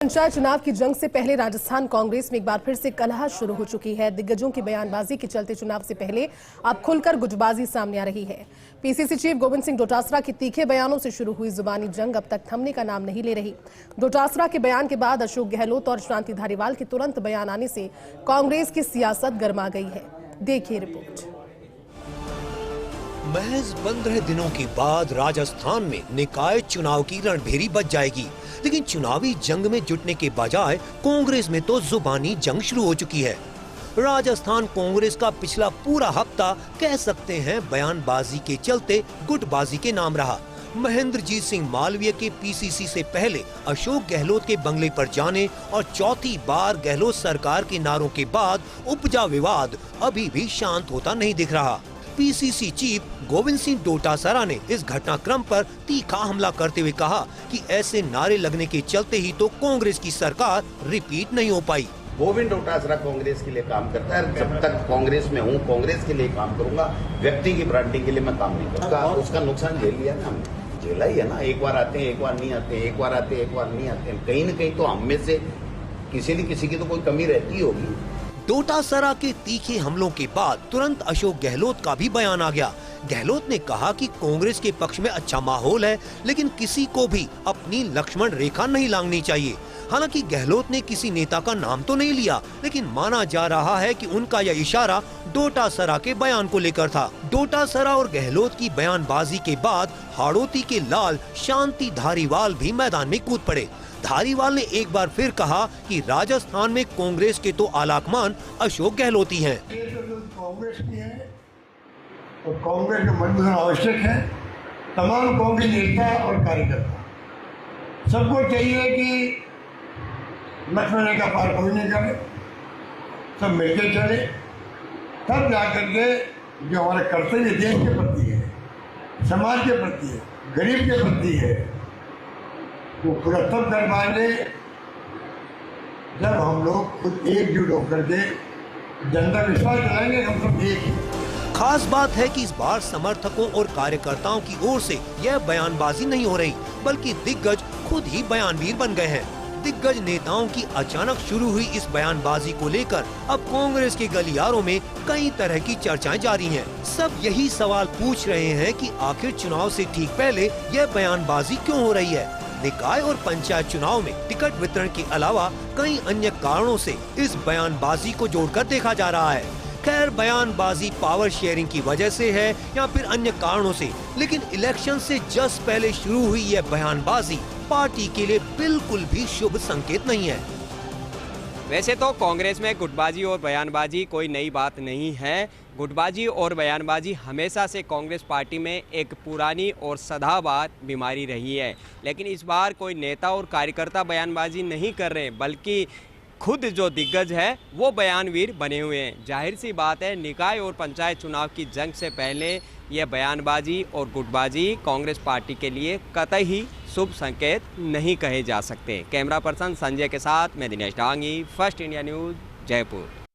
पंचायत चुनाव की जंग से पहले राजस्थान कांग्रेस में एक बार फिर से कलह शुरू हो चुकी है। दिग्गजों की बयानबाजी के चलते चुनाव से पहले अब खुलकर गुटबाजी सामने आ रही है। पीसीसी चीफ गोविंद सिंह डोटासरा के तीखे बयानों से शुरू हुई जुबानी जंग अब तक थमने का नाम नहीं ले रही। डोटासरा के बयान के बाद अशोक गहलोत और शांति धारीवाल के तुरंत बयान आने से कांग्रेस की सियासत गर्मा गई है। देखिए रिपोर्ट। महज 15 दिनों के बाद राजस्थान में निकाय चुनाव की रणभेरी बज जाएगी, लेकिन चुनावी जंग में जुटने के बजाय कांग्रेस में तो जुबानी जंग शुरू हो चुकी है। राजस्थान कांग्रेस का पिछला पूरा हफ्ता कह सकते हैं बयानबाजी के चलते गुटबाजी के नाम रहा। महेंद्रजीत सिंह मालवीय के पीसीसी से पहले अशोक गहलोत के बंगले पर जाने और चौथी बार गहलोत सरकार के नारों के बाद उपजा विवाद अभी भी शांत होता नहीं दिख रहा। पीसीसी चीफ गोविंद सिंह डोटासरा ने इस घटनाक्रम पर तीखा हमला करते हुए कहा कि ऐसे नारे लगने के चलते ही तो कांग्रेस की सरकार रिपीट नहीं हो पाई। गोविंद डोटासरा कांग्रेस के लिए काम करता है। जब तक कांग्रेस में हूँ कांग्रेस के लिए काम करूंगा, व्यक्ति की ब्रांडिंग के लिए मैं काम नहीं करूंगा। उसका नुकसान झेल लिया ना हमने, झेला ही है ना। एक बार आते हैं, एक बार नहीं आते, एक बार आते हैं, एक बार नहीं आते। कहीं न कहीं तो हम में से किसी न किसी की तो कोई कमी रहती होगी। डोटासरा के तीखे हमलों के बाद तुरंत अशोक गहलोत का भी बयान आ गया। गहलोत ने कहा कि कांग्रेस के पक्ष में अच्छा माहौल है, लेकिन किसी को भी अपनी लक्ष्मण रेखा नहीं लांघनी चाहिए। हालांकि गहलोत ने किसी नेता का नाम तो नहीं लिया, लेकिन माना जा रहा है कि उनका यह इशारा डोटासरा के बयान को लेकर था। डोटासरा और गहलोत की बयानबाजी के बाद हाड़ौती के लाल शांति धारीवाल भी मैदान में कूद पड़े। धारीवाल ने एक बार फिर कहा कि राजस्थान में कांग्रेस के तो आलाकमान अशोक गहलोत ही हैं। कांग्रेस की है तो कांग्रेस का मजबूत आवश्यक है। तमाम कांग्रेस नेता और कार्यकर्ता सबको चाहिए कि लक्ष्मण रेखा पार कोई नहीं करे, सब मिलकर चले, तब जाकर के जो हमारा कर्तव्य देश के प्रति है, समाज के प्रति है, गरीब के प्रति है, वो पूरा तब कर पाएंगे जब हम लोग खुद एकजुट होकर के जनता विश्वास दिलाएंगे हम सब एक हैं। खास बात है कि इस बार समर्थकों और कार्यकर्ताओं की ओर से यह बयानबाजी नहीं हो रही, बल्कि दिग्गज खुद ही बयानवीर बन गए हैं। दिग्गज नेताओं की अचानक शुरू हुई इस बयानबाजी को लेकर अब कांग्रेस के गलियारों में कई तरह की चर्चाएं जारी हैं। सब यही सवाल पूछ रहे हैं कि आखिर चुनाव से ठीक पहले यह बयानबाजी क्यों हो रही है। निकाय और पंचायत चुनाव में टिकट वितरण के अलावा कई अन्य कारणों से इस बयानबाजी को जोड़कर देखा जा रहा है। खैर, बयानबाजी पावर शेयरिंग की वजह से है या फिर अन्य कारणों से, लेकिन इलेक्शन से जस्ट पहले शुरू हुई यह बयानबाजी पार्टी के लिए बिल्कुल भी शुभ संकेत नहीं है। वैसे तो कांग्रेस में गुटबाजी और बयानबाजी कोई नई बात नहीं है। गुटबाजी और बयानबाजी हमेशा से कांग्रेस पार्टी में एक पुरानी और सदाबहार बीमारी रही है, लेकिन इस बार कोई नेता और कार्यकर्ता बयानबाजी नहीं कर रहे, बल्कि खुद जो दिग्गज है वो बयानवीर बने हुए हैं। जाहिर सी बात है, निकाय और पंचायत चुनाव की जंग से पहले यह बयानबाजी और गुटबाजी कांग्रेस पार्टी के लिए कतई शुभ संकेत नहीं कहे जा सकते। कैमरा पर्सन संजय के साथ मैं Dinesh Dangi, first India news, Jaipur.